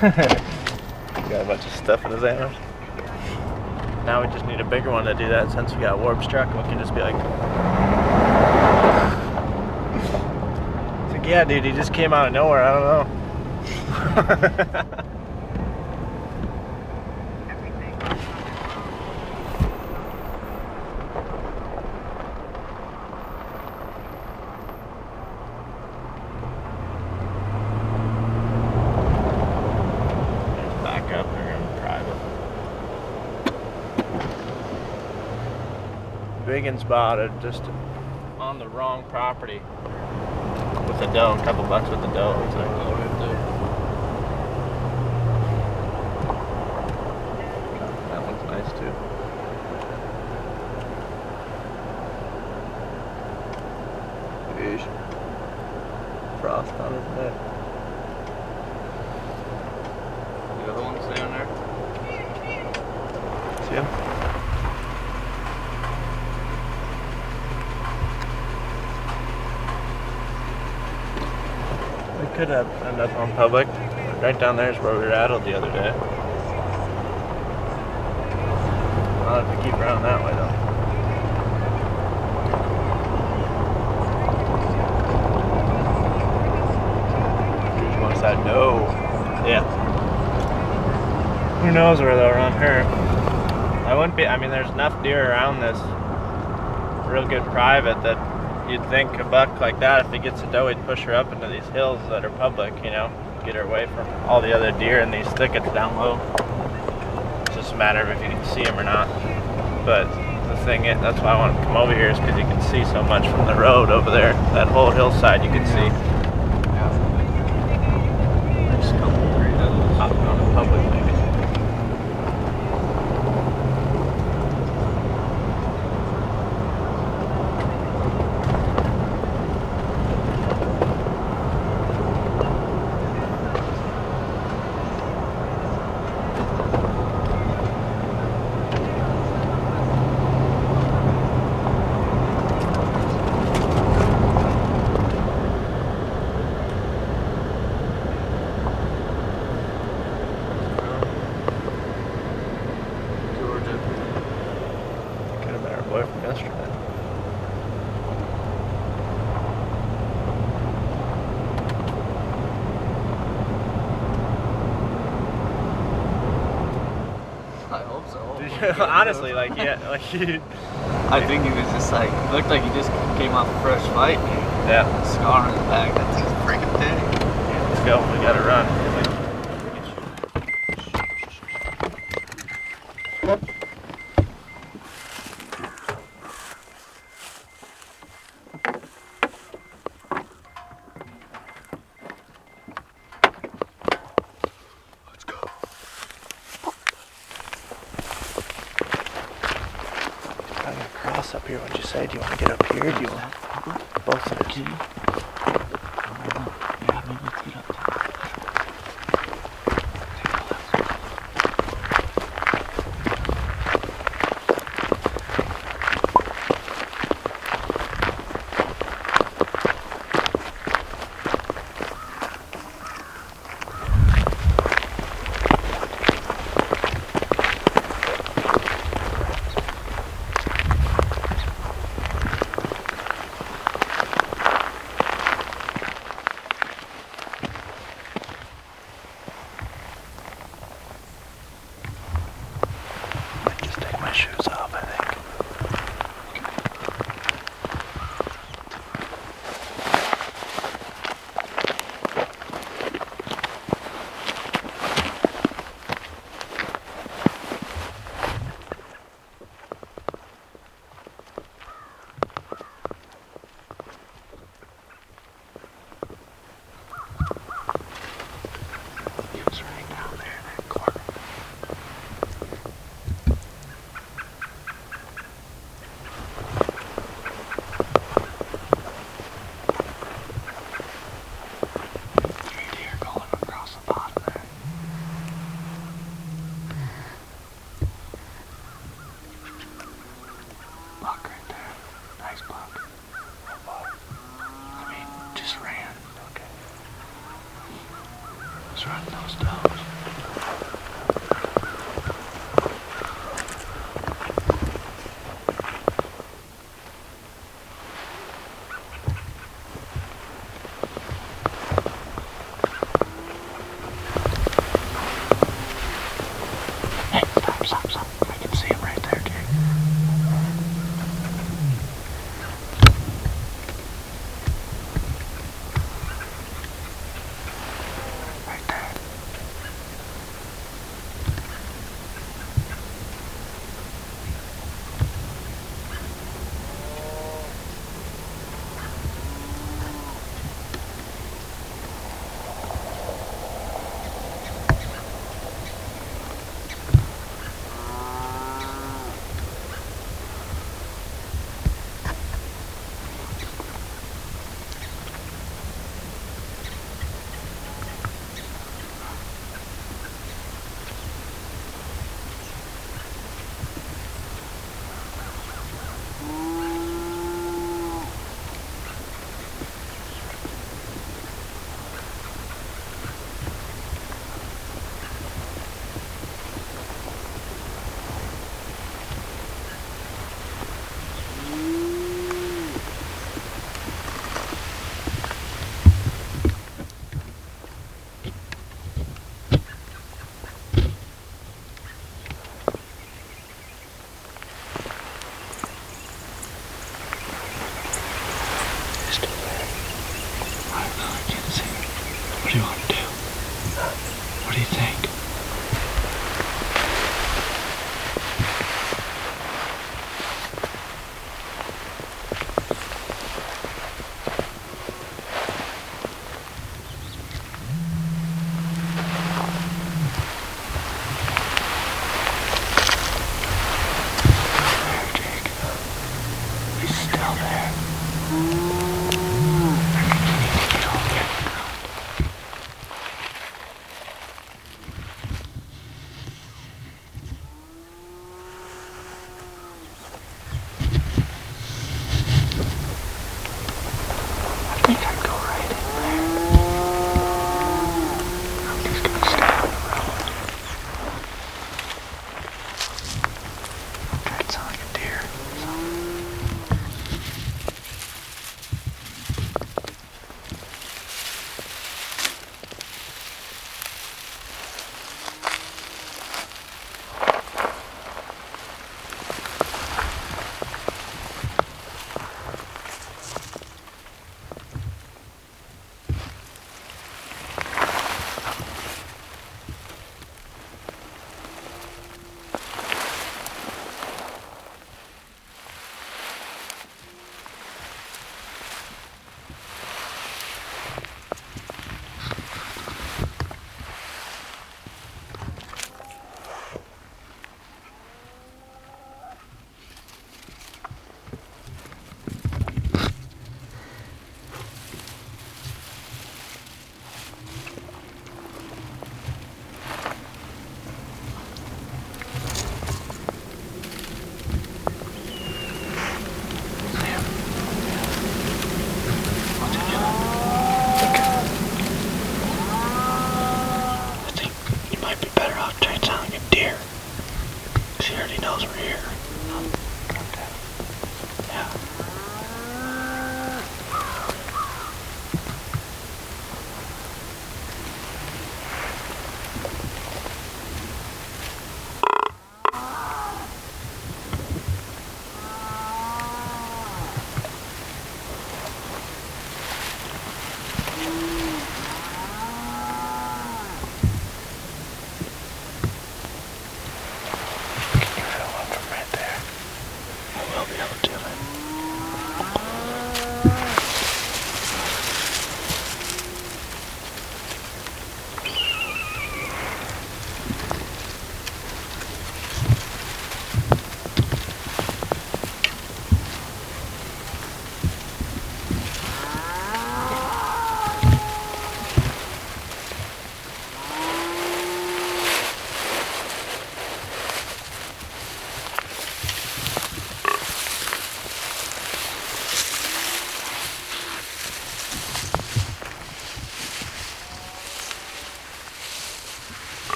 Got a bunch of stuff in his antlers. Now we just need a bigger one to do that since we got warp struck, and we can just be like, it's like, yeah, dude, he just came out of nowhere. I don't know. Back up, they're going private. Biggin spotted just on the wrong property with the doe, a couple bucks with the doe. Looks like. That one's nice too. Fish. Frost on his neck. The other one's down there. See him? We could have ended up on public. Right down there is where we were rattled the other day. I'll have to keep around that way though. Here's one side. No. Yeah. Who knows where they'll run her. I wouldn't be, I mean, there's enough deer around this real good private that you'd think a buck like that, if he gets a doe, he'd push her up into these hills that are public, you know, get her away from all the other deer in these thickets down low. It's just a matter of if you can see them or not. But the thing is, that's why I want to come over here, is because you can see so much from the road over there. That whole hillside you can see. Just a couple of trees hopping on the public maybe. From yesterday. I hope so. Honestly, like, yeah, like you. I think he was just like, looked like he just came off a fresh fight. Yeah. Scar on his back. That thing's freaking big. Let's go. We gotta run. Up here, what'd you say? Do you want to get up here? Do you want both of them? Yeah, maybe let's get up there.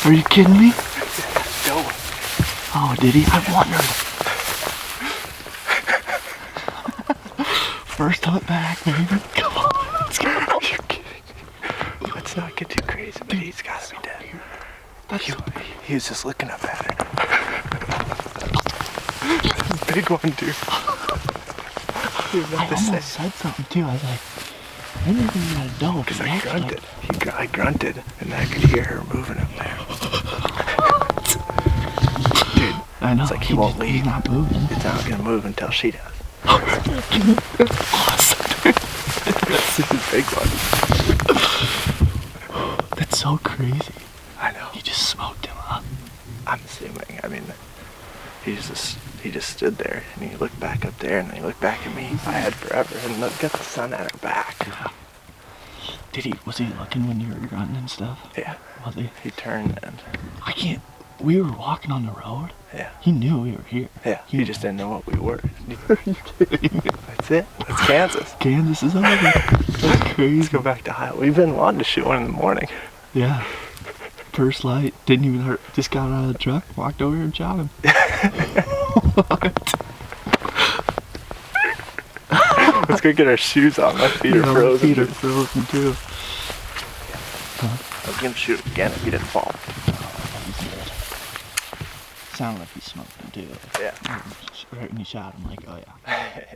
Are you kidding me? Go. Oh, did he? I wondered. First hunt back, baby. Come on, let's go. You're kidding. Let's not get too crazy, but he's gotta be dead. He was just looking up at it. Big one, dude. I almost said something too. I was like, I didn't even got a doe. Because I grunted. I grunted, and I could hear her moving up there. Dude, I know. it's like he won't leave. He's not moving. It's not gonna move until she does. That's awesome, dude. This is a big one. That's so crazy. I know. You just smoked him up. I'm assuming. I mean, he just stood there and he looked back up there and then he looked back at me. I had forever and looked at the sun at our back. Yeah. Was he looking when you were grunting and stuff? Yeah. Was he? He turned and. We were walking on the road. Yeah. He knew we were here. Yeah. He just didn't know what we were. That's it. That's Kansas. Kansas is over. That's crazy. Let's go back to Iowa. We've been wanting to shoot one in the morning. Yeah. First light. Didn't even hurt. Just got out of the truck, walked over here and shot him. What? Let's go get our shoes on. My feet are frozen. My feet are frozen too. I was gonna shoot him again if he didn't fall. Sounded like he smoked him too. Yeah. Right when you shot him, like, oh yeah.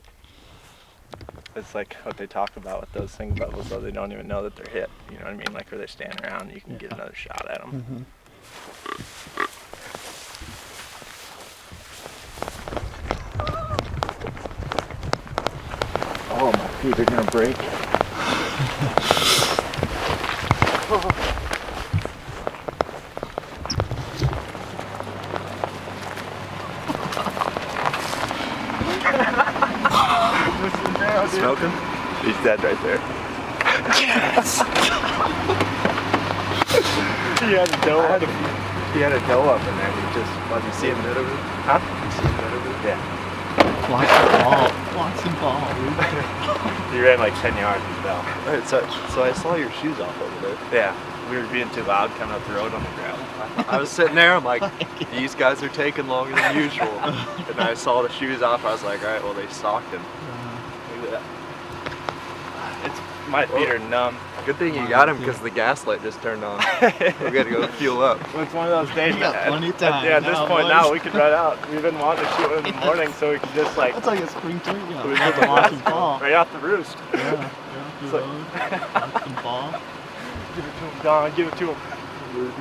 It's like what they talk about with those thing bubbles, though they don't even know that they're hit. You know what I mean? Like where they stand around, you can get another shot at them. Oh, my feet are gonna break. Smoking? He's dead right there. Yes! He had a doe up. He had a doe up in there. He just, you see him mid over? Huh? You see him mid over? Yeah. Watch the ball, dude. He ran like 10 yards and fell. Alright, so I saw your shoes off over there. Yeah. We were being too loud coming up the road on the gravel. I was sitting there, I'm like, these guys are taking longer than usual. And I saw the shoes off, I was like, alright, well they stalked him. Look at that. My feet are numb. Good thing you got him because the gas light just turned on. We gotta go fuel up. Well, it's one of those days. We got plenty of time. Yeah, at this now, point boys. now we could run out. We've been wanting to shoot in the morning so we could just like That's like a spring turkey. We Yeah, could watch him fall. right off the roost. Yeah, It's the like- road, watch him fall. Give it to him, Don. Give it to him.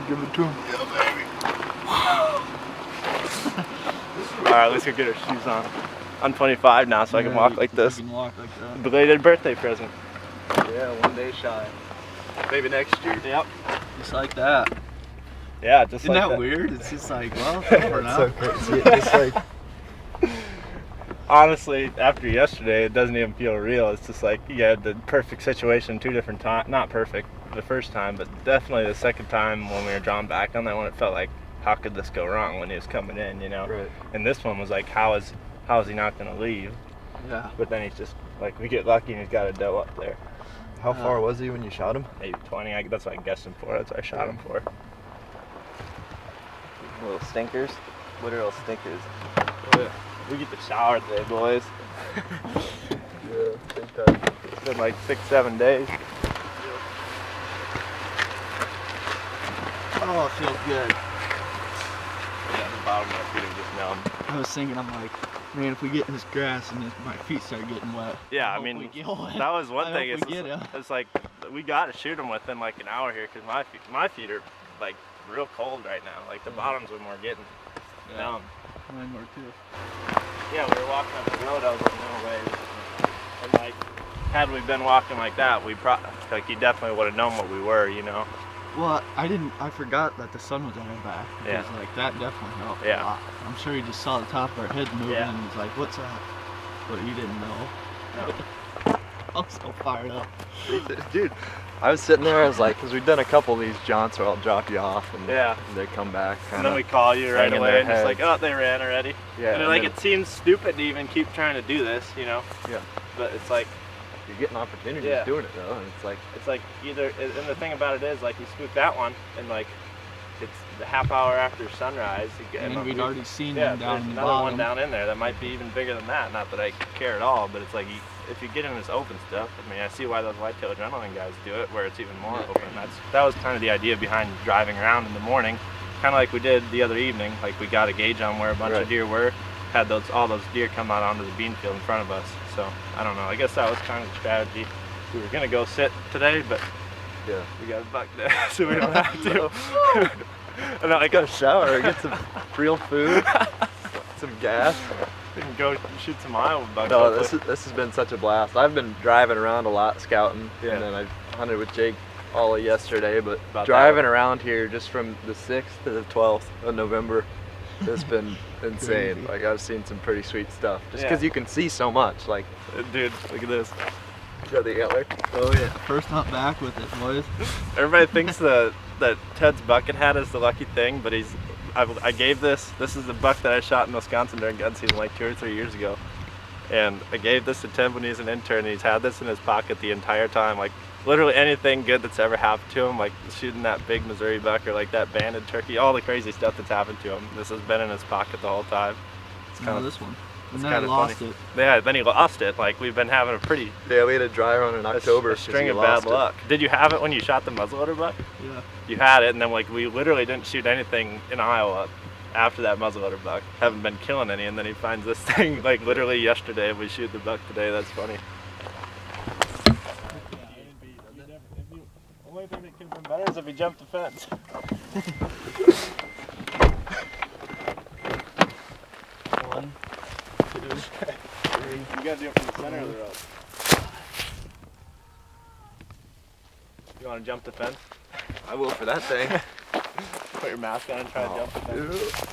Give it to him. All right, let's go get our shoes on. I'm 25 now, so I can walk like this. You can walk like that. Belated birthday present. Yeah, 1 day shy. Maybe next year. Yep. Just like that. Yeah, just Isn't like that weird? It's just like, well, it's over It's now. so crazy. It's like, Honestly, after yesterday, it doesn't even feel real. It's just like you had the perfect situation 2 different times. Not perfect the first time, but definitely the second time when we were drawn back on that one, it felt like, how could this go wrong when he was coming in, you know? right. And this one was like, how is he not going to leave? Yeah. But then he's just, like, we get lucky and he's got a doe up there. How far was he when you shot him? Maybe 20, that's what I guessed him for. That's what I shot him for. Little stinkers. Literal stinkers. Oh, yeah. We get the shower today, boys. Yeah, big time. It's been like 6-7 days. Oh, it feels good. Yeah, the bottom of my feet are just numb. I was thinking, I'm like, man, if we get in this grass and my feet start getting wet. Yeah, I hope mean, we get one. that was one I thing. hope we get him. It's like, we got to shoot him within like an hour here because my feet are like real cold right now. Like the bottoms when we're getting numb. Mine were too. Yeah, we were walking up the road. I was like, no way. And like, had we been walking like that, we like you definitely would have known what we were, you know. Well, I forgot that the sun was on our back. Yeah. Because, like, that definitely helped Yeah. a lot. I'm sure he just saw the top of our heads moving Yeah. and was like, what's that? But he didn't know. I'm so fired up. Dude, I was sitting there, I was like, because we've done a couple of these jaunts where I'll drop you off and Yeah. they come back. And then we call you right hanging away their and just like, heads. oh, they ran already. Yeah, And and like, then- it seems stupid to even keep trying to do this, you know. Yeah. But it's like, You're getting opportunities Yeah. doing it though, and it's like, either, and the thing about it is, like, you spook that one, and like, it's the half hour after sunrise. And we'd already seen yeah, him down there's in the another bottom. one down in there that might be even bigger than that. Not that I care at all, but it's like, if you get in this open stuff, I mean, I see why those whitetail adrenaline guys do it, where it's even more Yeah. open. That was kind of the idea behind driving around in the morning, kind of like we did the other evening. Like, we got a gauge on where a bunch Right. of deer were, had all those deer come out onto the bean field in front of us. So I don't know. I guess that was kind of the strategy. We were gonna go sit today, but yeah. we got a buck there, so we don't have to. And I Go got shower, get some real food, some gas. we can go shoot some Iowa bucks. No, hopefully. this has been such a blast. I've been driving around a lot scouting, Yeah. and then I hunted with Jake all of yesterday, but About driving around here just from the 6th to the 12th of November has been insane. Crazy. Like I've seen some pretty sweet stuff just Yeah. because you can see so much. Like, Dude, look at this. got the antler. Oh yeah. First hunt back with it, boys. Everybody thinks that Ted's bucket hat is the lucky thing, but I gave this is the buck that I shot in Wisconsin during gun season like 2 or 3 years ago. And I gave this to Ted when he was an intern, and he's had this in his pocket the entire time. Like literally anything good that's ever happened to him, like shooting that big Missouri buck or like that banded turkey, all the crazy stuff that's happened to him. This has been in his pocket the whole time. It's No, kind of this one. it's And then I kinda lost funny. it. Yeah, then he lost it. Like we've been having a pretty Yeah, we had a dry run in October. a 'cause string he of lost bad it. luck. Did you have it when you shot the muzzleloader buck? Yeah. You had it, and then like we literally didn't shoot anything in Iowa after that muzzleloader buck. Haven't been killing any, and then he finds this thing like literally yesterday. We shoot the buck today. That's funny. Only thing that could have been better is if he jumped the fence. One, two, three. You gotta do it from the center of the road. You want to jump the fence? I will for that thing. Put your mask on and try to jump the fence.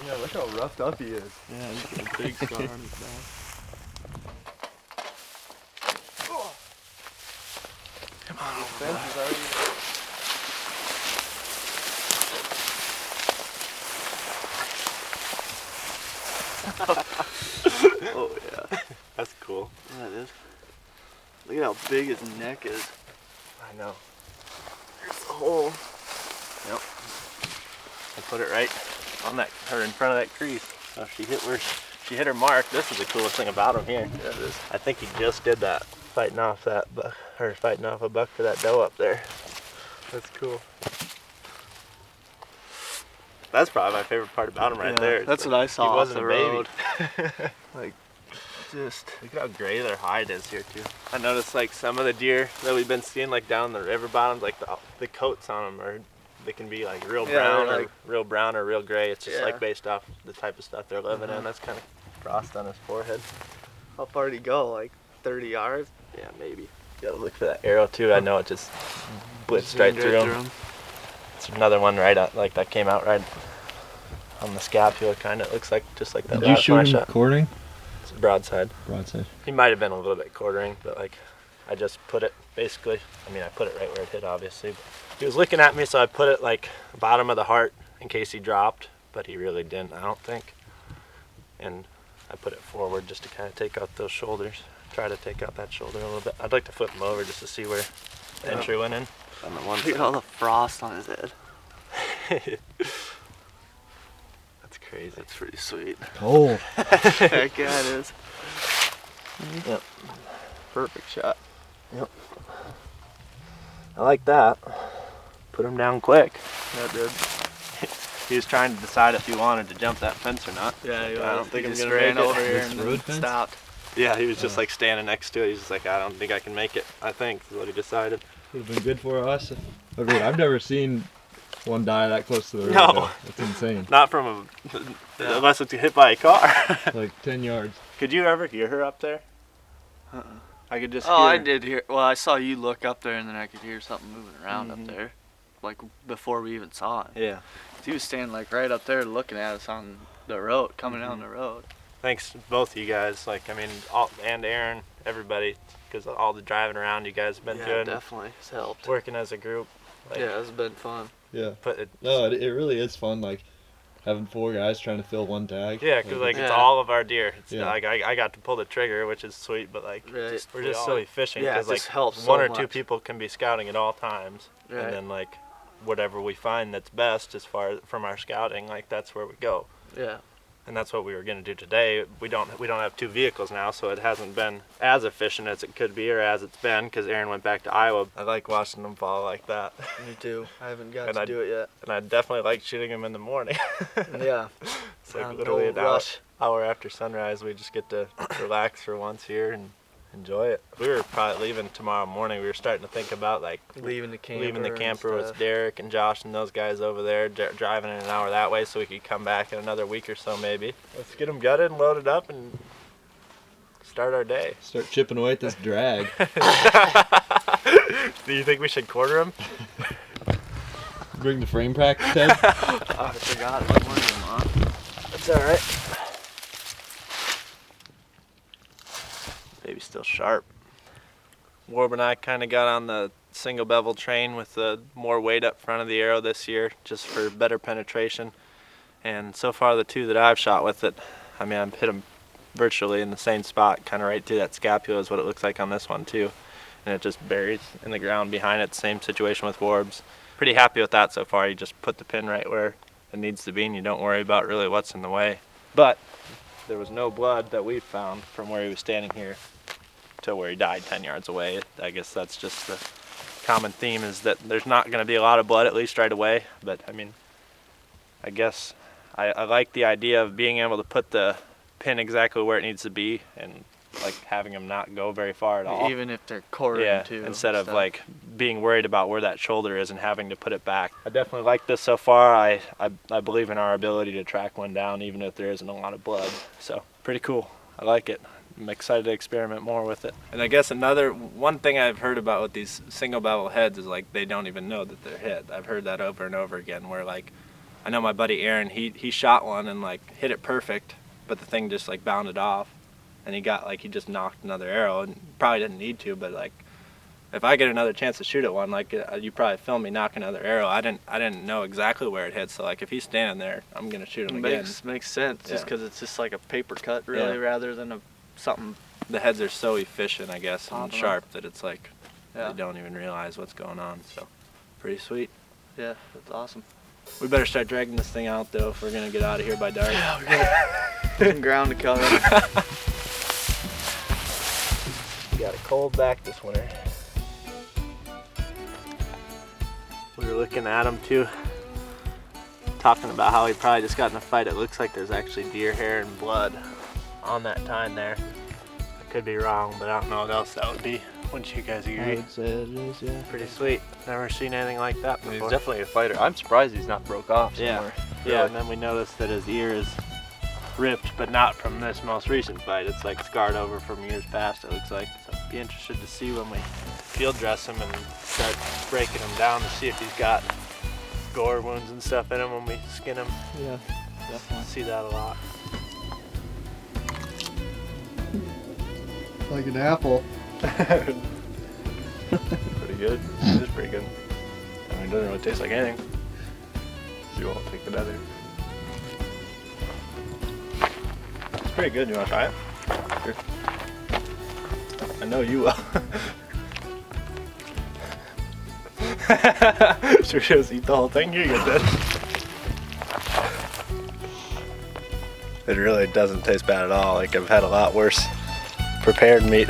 Yeah, look how roughed up he is. Yeah, he's got a big scar on his back. Come on, the fence is already. Oh yeah. That's cool. Yeah, it is. Look at how big his neck is. I know. There's the hole. Yep. I put it right on that, or in front of that crease. So she hit her mark. This is the coolest thing about him here. Yeah, it is. I think he just did that, fighting off that buck, or fighting off a buck for that doe up there. That's cool. That's probably my favorite part about him right Yeah, there. that's Like, what I saw He off wasn't the a baby. road. Like, just. Look at how gray their hide is here too. I noticed like some of the deer that we've been seeing like down the river bottoms, like the coats on them are, they can be like real Yeah, brown, they're like- or real brown or real gray. It's just Yeah. like based off the type of stuff they're living in. That's kind of frost on his forehead. How far did he go? Like 30 yards? Yeah, maybe. Gotta look for that arrow too. I know it just blitzed right through him. It's another one right out, like that came out right on the scapula. Kind of looks like just like that. Did you last shoot one I him shot. quartering? It's broadside. Broadside. He might have been a little bit quartering, but like I just put it basically. I mean, I put it right where it hit, obviously. But he was looking at me, so I put it like bottom of the heart in case he dropped, but he really didn't, I don't think. And I put it forward just to kind of take out those shoulders. Try to take out that shoulder a little bit. I'd like to flip him over just to see where the entry went in. On the one Look at all the frost on his head. That's crazy. That's pretty sweet. Oh. Heck yeah, it is. Yep. Perfect shot. Yep. I like that. Put him down quick. Yeah, dude. He was trying to decide if he wanted to jump that fence or not. Yeah, he I don't was. think He I'm just gonna ran make it. over here This and road then fence? stopped. Yeah, he was just like standing next to it. He's just like, I don't think I can make it. I think is what he decided. Would have been good for us. I mean, I've never seen one die that close to the road. No. though. It's insane. Not from a, unless it's hit by a car. Like 10 yards. Could you ever hear her up there? Uh-uh. I could just Oh, hear I her. did hear. Well, I saw you look up there, and then I could hear something moving around Mhm. up there, like before we even saw him. Yeah. He was standing like right up there, looking at us on the road, coming down the road. Thanks to both of you guys. Like, I mean, and Aaron, everybody, because all the driving around you guys have been doing, definitely. It's helped. working as a group. Like, Yeah, it's been fun. Yeah. Put it, No, it really is fun. Like having 4 guys trying to fill one tag. yeah, because like it's Yeah. all of our deer. It's Yeah. like I got to pull the trigger, which is sweet, but like Right. we're just silly fishing Yeah, it because like just helps one so or two much. people can be scouting at all times, Right. and then like whatever we find that's best as far as from our scouting, like that's where we go. Yeah. And that's what we were gonna do today. We don't have 2 vehicles now, so it hasn't been as efficient as it could be or as it's been because Aaron went back to Iowa. I like watching them fall like that, Me too. I haven't got And to I- do it yet. and I definitely like shooting them in the morning. Yeah. It's like No literally an hour, rush. hour after sunrise. We just get to relax for once here and enjoy it. We were probably leaving tomorrow morning. We were starting to think about like Leaving the camper. leaving the and camper with stuff. Derek and Josh and those guys over there, driving in an hour that way so we could come back in another week or so maybe. Let's get them gutted and loaded up and start our day. Start chipping away at this drag. Do you think we should quarter him? Bring the frame practice, Ted. Oh, I forgot it. One of them on. That's alright. Baby's still sharp. Warb and I kind of got on the single bevel train with the more weight up front of the arrow this year, just for better penetration. And so far the two that I've shot with it, I mean, I've hit them virtually in the same spot, kind of right through that scapula is what it looks like on this one too. And it just buries in the ground behind it. Same situation with Warbs. Pretty happy with that so far. You just put the pin right where it needs to be and you don't worry about really what's in the way. But there was no blood that we found from where he was standing here to where he died 10 yards away. I guess that's just the common theme, is that there's not going to be a lot of blood, at least right away. But I mean, I guess I like the idea of being able to put the pin exactly where it needs to be and like having them not go very far at all. Even if they're quartering too. Instead of like being worried about where that shoulder is and having to put it back. I definitely like this so far. I believe in our ability to track one down even if there isn't a lot of blood. So pretty cool. I like it. I'm excited to experiment more with it. And I guess one thing I've heard about with these single bevel heads is like they don't even know that they're hit. I've heard that over and over again, where like I know my buddy Aaron, he shot one and like hit it perfect, but the thing just like bounded off, and he just knocked another arrow, and probably didn't need to, but like if I get another chance to shoot at one, like you probably film me knock another arrow. I didn't know exactly where it hit, so like if he's standing there, I'm gonna shoot him again. Makes sense, just because it's just like a paper cut really, rather than something. The heads are so efficient, I guess, and Popping sharp that it's like they don't even realize what's going on. So pretty sweet. Yeah, that's awesome. We better start dragging this thing out though if we're gonna get out of here by dark. Yeah, we got some ground to cover. We got a cold back this winter. We were looking at him too, talking about how he probably just got in a fight. It looks like there's actually deer hair and blood on that tine there. I could be wrong, but I don't know what else that would be. Wouldn't you guys agree? I would say it is, yeah. Pretty sweet. Never seen anything like that before. He's definitely a fighter. I'm surprised he's not broke off somewhere. Yeah, and then we noticed that his ear is ripped, but not from this most recent fight. It's like scarred over from years past, it looks like. So be interested to see when we field dress him and start breaking him down to see if he's got gore wounds and stuff in him when we skin him. Yeah, definitely. See that a lot. Like an apple. Pretty good. It is pretty good. I mean, it doesn't really taste like anything. You won't take the other. It's pretty good. You want to try it? Sure. I know you will. Should we just eat the whole thing? Here you go, Dad. It really doesn't taste bad at all. Like I've had a lot worse prepared meat.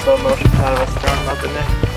Slow motion out of us throwing them up in there.